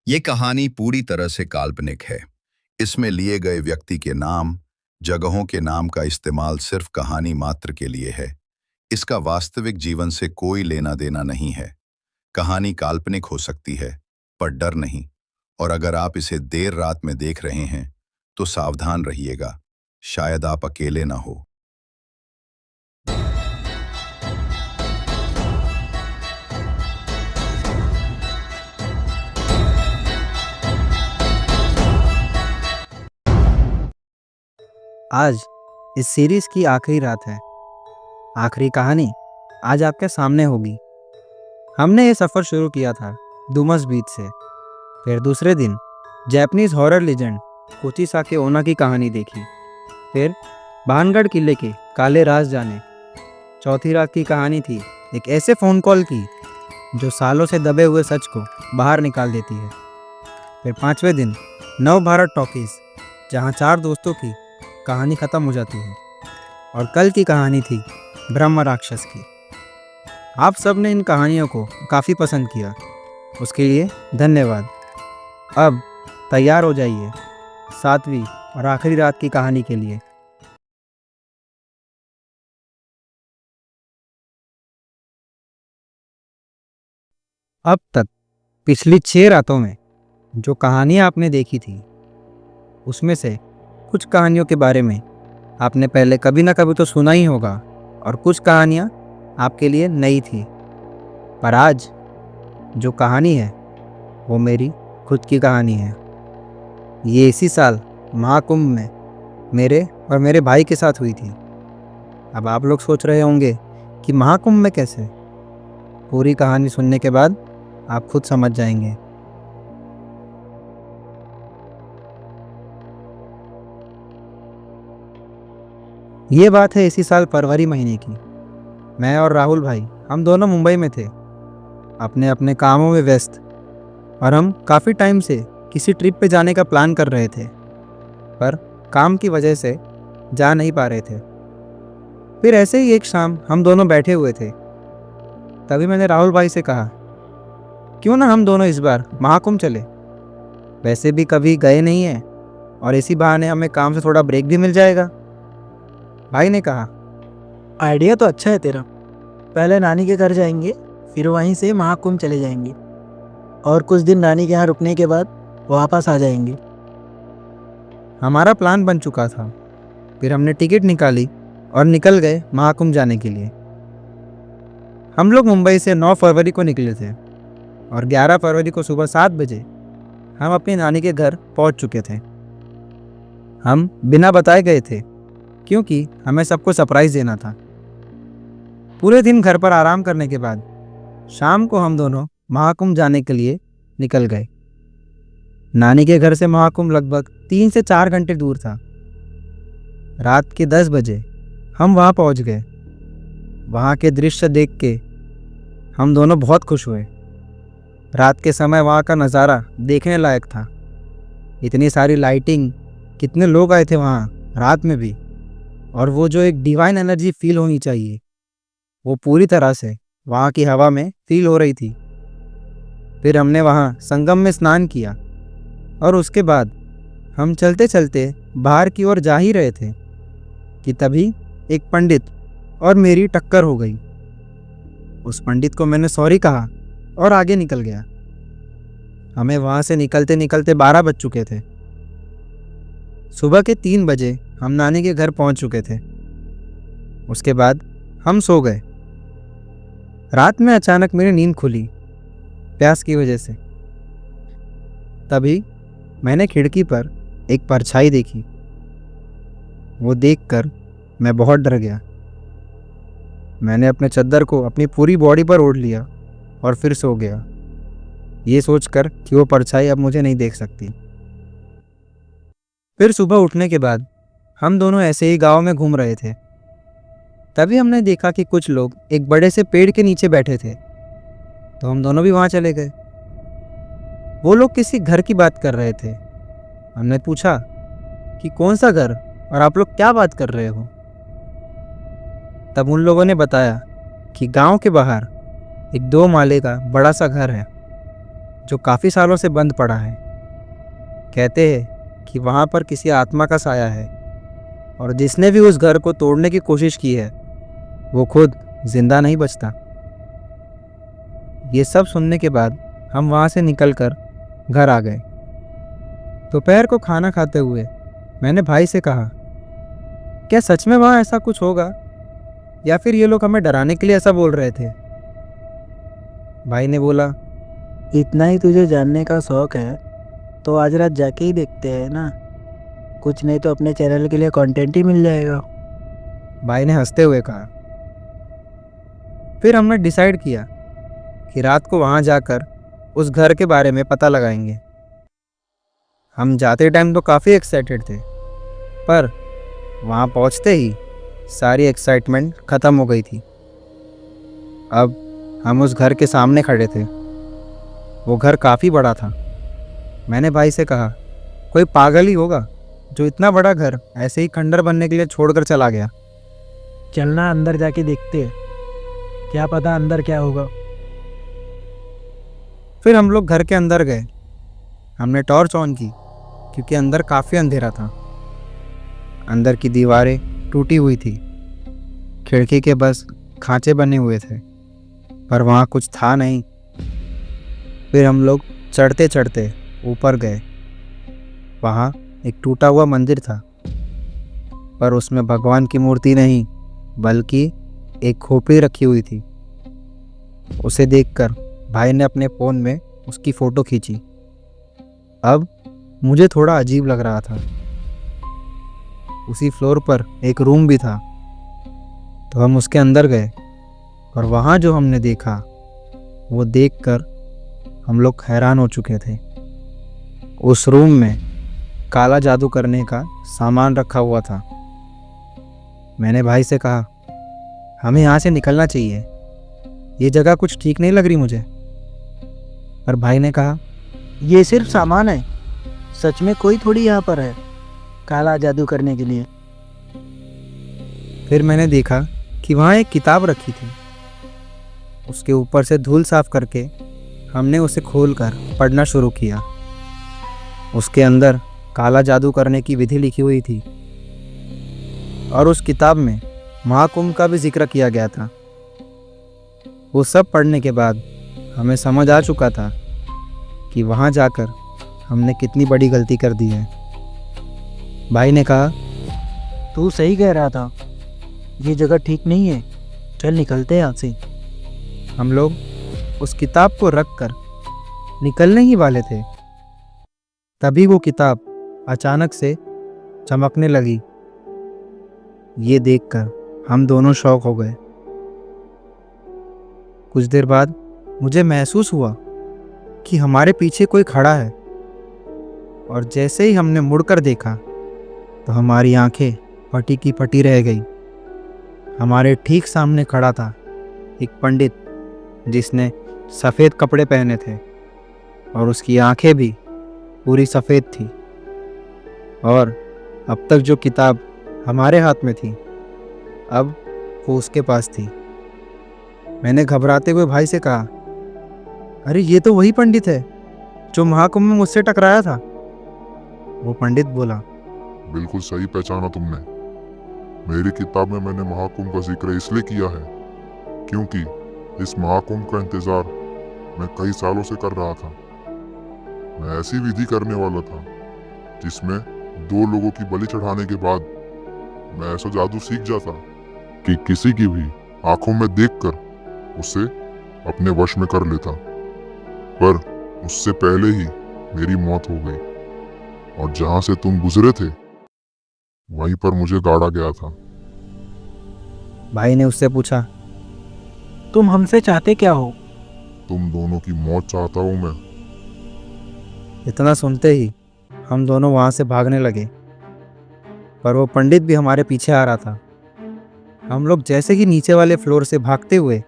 ये कहानी पूरी तरह से काल्पनिक है। इसमें लिए गए व्यक्ति के नाम, जगहों के नाम का इस्तेमाल सिर्फ कहानी मात्र के लिए है। इसका वास्तविक जीवन से कोई लेना देना नहीं है। कहानी काल्पनिक हो सकती है, पर डर नहीं। और अगर आप इसे देर रात में देख रहे हैं, तो सावधान रहिएगा। शायद आप अकेले ना हो। आज इस सीरीज की आखिरी रात है। आखिरी कहानी आज आपके सामने होगी। हमने ये सफ़र शुरू किया था डूमस बीच से। फिर दूसरे दिन जापानीज हॉरर लेजेंड कुचिसाकी ओना की कहानी देखी। फिर भानगढ़ किले के काले राज जाने। चौथी रात की कहानी थी एक ऐसे फ़ोन कॉल की जो सालों से दबे हुए सच को बाहर निकाल देती है। फिर पांचवें दिन नव भारत टॉकीज, जहाँ चार दोस्तों की कहानी ख़त्म हो जाती है। और कल की कहानी थी ब्रह्म राक्षस की। आप सब ने इन कहानियों को काफ़ी पसंद किया, उसके लिए धन्यवाद। अब तैयार हो जाइए सातवीं और आखिरी रात की कहानी के लिए। अब तक पिछली 6 रातों में जो कहानियाँ आपने देखी थी, उसमें से कुछ कहानियों के बारे में आपने पहले कभी ना कभी तो सुना ही होगा, और कुछ कहानियाँ आपके लिए नई थी। पर आज जो कहानी है वो मेरी खुद की कहानी है। ये इसी साल महाकुंभ में मेरे और मेरे भाई के साथ हुई थी। अब आप लोग सोच रहे होंगे कि महाकुंभ में कैसे? पूरी कहानी सुनने के बाद आप खुद समझ जाएंगे। ये बात है इसी साल फरवरी महीने की। मैं और राहुल भाई हम दोनों मुंबई में थे, अपने अपने कामों में व्यस्त। और हम काफ़ी टाइम से किसी ट्रिप पे जाने का प्लान कर रहे थे, पर काम की वजह से जा नहीं पा रहे थे। फिर ऐसे ही एक शाम हम दोनों बैठे हुए थे। तभी मैंने राहुल भाई से कहा, क्यों ना हम दोनों इस बार महाकुंभ चले। वैसे भी कभी गए नहीं हैं और इसी बहाने हमें काम से थोड़ा ब्रेक भी मिल जाएगा। भाई ने कहा, आइडिया तो अच्छा है तेरा। पहले नानी के घर जाएंगे, फिर वहीं से महाकुंभ चले जाएंगे, और कुछ दिन नानी के यहाँ रुकने के बाद वापस आ जाएंगे। हमारा प्लान बन चुका था। फिर हमने टिकट निकाली और निकल गए महाकुंभ जाने के लिए। हम लोग मुंबई से 9 फरवरी को निकले थे और 11 फरवरी को सुबह 7 बजे हम अपनी नानी के घर पहुंच चुके थे। हम बिना बताए गए थे, क्योंकि हमें सबको सरप्राइज़ देना था। पूरे दिन घर पर आराम करने के बाद शाम को हम दोनों महाकुंभ जाने के लिए निकल गए। नानी के घर से महाकुंभ लगभग 3 से 4 घंटे दूर था। रात के 10 बजे हम वहाँ पहुँच गए। वहाँ के दृश्य देख के हम दोनों बहुत खुश हुए। रात के समय वहाँ का नज़ारा देखने लायक था। इतनी सारी लाइटिंग, कितने लोग आए थे वहाँ रात में भी, और वो जो एक डिवाइन एनर्जी फील होनी चाहिए, वो पूरी तरह से वहाँ की हवा में फील हो रही थी। फिर हमने वहाँ संगम में स्नान किया और उसके बाद हम चलते चलते बाहर की ओर जा ही रहे थे कि तभी एक पंडित और मेरी टक्कर हो गई। उस पंडित को मैंने सॉरी कहा और आगे निकल गया। हमें वहाँ से निकलते निकलते 12 बज चुके थे। सुबह के 3 बजे हम नानी के घर पहुँच चुके थे। उसके बाद हम सो गए। रात में अचानक मेरी नींद खुली, प्यास की वजह से। तभी मैंने खिड़की पर एक परछाई देखी। वो देखकर मैं बहुत डर गया। मैंने अपने चद्दर को अपनी पूरी बॉडी पर ओढ़ लिया और फिर सो गया, ये सोचकर कि वो परछाई अब मुझे नहीं देख सकती। फिर सुबह उठने के बाद हम दोनों ऐसे ही गांव में घूम रहे थे। तभी हमने देखा कि कुछ लोग एक बड़े से पेड़ के नीचे बैठे थे, तो हम दोनों भी वहाँ चले गए। वो लोग किसी घर की बात कर रहे थे। हमने पूछा कि कौन सा घर, और आप लोग क्या बात कर रहे हो? तब उन लोगों ने बताया कि गांव के बाहर एक 2 माले का बड़ा सा घर है। जो काफ़ी सालों से बंद पड़ा है। कहते हैं कि वहाँ पर किसी आत्मा का साया है और जिसने भी उस घर को तोड़ने की कोशिश की है वो खुद जिंदा नहीं बचता। ये सब सुनने के बाद हम वहाँ से निकलकर घर आ गए। दोपहर को खाना खाते हुए मैंने भाई से कहा, क्या सच में वहाँ ऐसा कुछ होगा या फिर ये लोग हमें डराने के लिए ऐसा बोल रहे थे? भाई ने बोला, इतना ही तुझे जानने का शौक है तो आज रात जाके ही देखते हैं ना, कुछ नहीं तो अपने चैनल के लिए कंटेंट ही मिल जाएगा। भाई ने हंसते हुए कहा। फिर हमने डिसाइड किया कि रात को वहाँ जाकर उस घर के बारे में पता लगाएंगे। हम जाते टाइम तो काफ़ी एक्साइटेड थे, पर वहाँ पहुँचते ही सारी एक्साइटमेंट ख़त्म हो गई थी। अब हम उस घर के सामने खड़े थे। वो घर काफ़ी बड़ा था। मैंने भाई से कहा, कोई पागल ही होगा जो इतना बड़ा घर ऐसे ही खंडर बनने के लिए छोड़कर चला गया। चलना अंदर जाके देखते हैं, क्या पता अंदर क्या होगा। फिर हम लोग घर के अंदर गए। हमने टॉर्च ऑन की क्योंकि अंदर काफ़ी अंधेरा था। अंदर की दीवारें टूटी हुई थी, खिड़की के बस खांचे बने हुए थे, पर वहाँ कुछ था नहीं। फिर हम लोग चढ़ते चढ़ते ऊपर गए। वहाँ एक टूटा हुआ मंदिर था, पर उसमें भगवान की मूर्ति नहीं बल्कि एक खोपड़ी रखी हुई थी। उसे देखकर भाई ने अपने फ़ोन में उसकी फ़ोटो खींची। अब मुझे थोड़ा अजीब लग रहा था। उसी फ्लोर पर एक रूम भी था, तो हम उसके अंदर गए और वहाँ जो हमने देखा वो देखकर हम लोग हैरान हो चुके थे। उस रूम में काला जादू करने का सामान रखा हुआ था। मैंने भाई से कहा, हमें यहाँ से निकलना चाहिए, ये जगह कुछ ठीक नहीं लग रही मुझे। पर भाई ने कहा, ये सिर्फ सामान है, सच में कोई थोड़ी यहाँ पर है काला जादू करने के लिए। फिर मैंने देखा कि वहाँ एक किताब रखी थी। उसके ऊपर से धूल साफ करके हमने उसे खोलकर पढ़ना शुरू किया। उसके अंदर काला जादू करने की विधि लिखी हुई थी और उस किताब में महाकुंभ का भी जिक्र किया गया था। वो सब पढ़ने के बाद हमें समझ आ चुका था कि वहाँ जाकर हमने कितनी बड़ी गलती कर दी है। भाई ने कहा, तू सही कह रहा था, ये जगह ठीक नहीं है, चल निकलते हैं यहाँ से। हम लोग उस किताब को रखकर निकलने ही वाले थे, तभी वो किताब अचानक से चमकने लगी। ये देखकर हम दोनों शॉक हो गए। कुछ देर बाद मुझे महसूस हुआ कि हमारे पीछे कोई खड़ा है, और जैसे ही हमने मुड़कर देखा तो हमारी आंखें फटी की फटी रह गई। हमारे ठीक सामने खड़ा था एक पंडित जिसने सफ़ेद कपड़े पहने थे और उसकी आंखें भी पूरी सफ़ेद थी। और अब तक जो किताब हमारे हाथ में थी, अब वो उसके पास थी। मैंने घबराते हुए भाई से कहा, अरे ये तो वही पंडित है जो महाकुंभ में मुझसे टकराया था। वो पंडित बोला, बिल्कुल सही पहचाना तुमने। मेरी किताब में मैंने महाकुंभ का जिक्र इसलिए किया है क्योंकि इस महाकुंभ का इंतजार मैं कई सालों से कर रहा था। मैं ऐसी विधि करने वाला था जिसमें 2 लोगों की बलि चढ़ाने के बाद मैं ऐसा जादू सीख जाता कि किसी की भी आंखों में देखकर उसे अपने वश में कर लेता। पर उससे पहले ही मेरी मौत हो गई और जहां से तुम गुजरे थे वहीं पर मुझे गाड़ा गया था। भाई ने उससे पूछा, तुम हमसे चाहते क्या हो? तुम दोनों की मौत चाहता हूं मैं। इतना सुनते ही हम दोनों वहाँ से भागने लगे, पर वो पंडित भी हमारे पीछे आ रहा था। हम लोग जैसे ही नीचे वाले फ्लोर से भागते हुए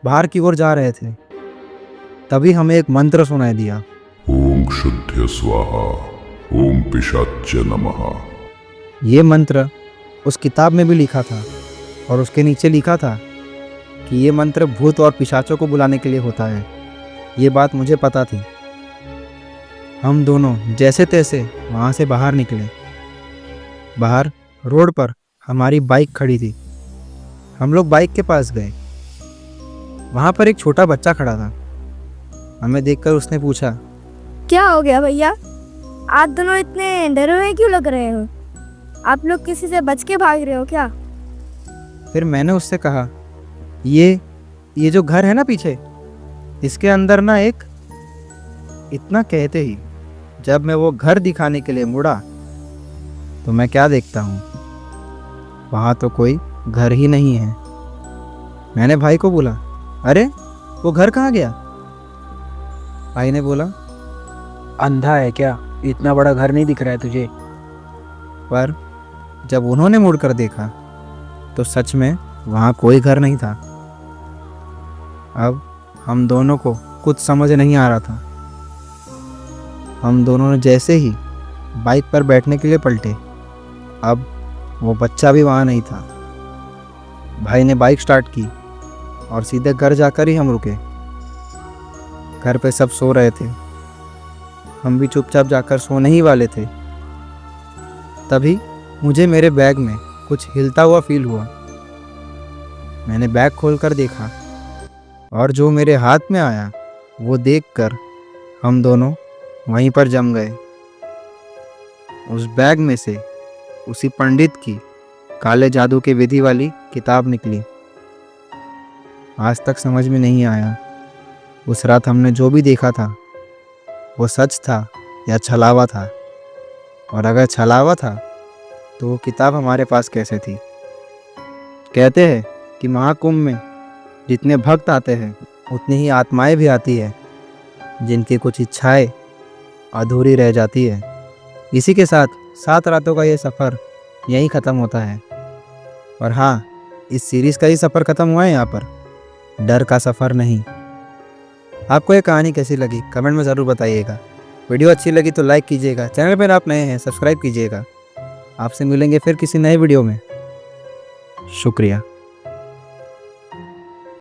बाहर की ओर जा रहे थे, तभी हमें एक मंत्र सुनाई दिया। ओम शुद्ध स्वाहा ओम पिशाच्य नमः। ये मंत्र उस किताब में भी लिखा था और उसके नीचे लिखा था कि ये मंत्र भूत और पिशाचों को बुलाने के लिए होता है। ये बात मुझे पता थी, हम दोनों जैसे तैसे वहाँ से बाहर निकले। बाहर रोड पर हमारी बाइक खड़ी थी। हम लोग बाइक के पास गए। वहाँ पर एक छोटा बच्चा खड़ा था। हमें देखकर उसने पूछा, क्या हो गया भैया? आप दोनों इतने डरे हुए क्यों लग रहे हो? आप लोग किसी से बच के भाग रहे हो क्या? फिर मैंने उससे कहा, ये जो घर है ना पीछे, इसके अंदर ना एक। इतना कहते ही जब मैं वो घर दिखाने के लिए मुड़ा तो मैं क्या देखता हूँ, वहाँ तो कोई घर ही नहीं है। मैंने भाई को बोला, अरे वो घर कहाँ गया? भाई ने बोला, अंधा है क्या? इतना बड़ा घर नहीं दिख रहा है तुझे? पर जब उन्होंने मुड़कर देखा तो सच में वहाँ कोई घर नहीं था। अब हम दोनों को कुछ समझ नहीं आ रहा था। हम दोनों ने जैसे ही बाइक पर बैठने के लिए पलटे, अब वो बच्चा भी वहाँ नहीं था। भाई ने बाइक स्टार्ट की और सीधे घर जाकर ही हम रुके। घर पे सब सो रहे थे। हम भी चुपचाप जाकर सोने ही वाले थे। तभी मुझे मेरे बैग में कुछ हिलता हुआ फील हुआ। मैंने बैग खोलकर देखा और जो मेरे हाथ में आया वो देखकर हम दोनों वहीं पर जम गए। उस बैग में से उसी पंडित की काले जादू के विधि वाली किताब निकली। आज तक समझ में नहीं आया उस रात हमने जो भी देखा था वो सच था या छलावा था, और अगर छलावा था तो वो किताब हमारे पास कैसे थी। कहते हैं कि महाकुंभ में जितने भक्त आते हैं उतनी ही आत्माएं भी आती है जिनकी कुछ इच्छाएं अधूरी रह जाती है। इसी के साथ 7 रातों का ये सफ़र यहीं ख़त्म होता है। और हाँ, इस सीरीज़ का ही सफ़र ख़त्म हुआ है यहाँ पर, डर का सफ़र नहीं। आपको ये कहानी कैसी लगी कमेंट में ज़रूर बताइएगा। वीडियो अच्छी लगी तो लाइक कीजिएगा। चैनल पर आप नए हैं सब्सक्राइब कीजिएगा। आपसे मिलेंगे फिर किसी नए वीडियो में। शुक्रिया।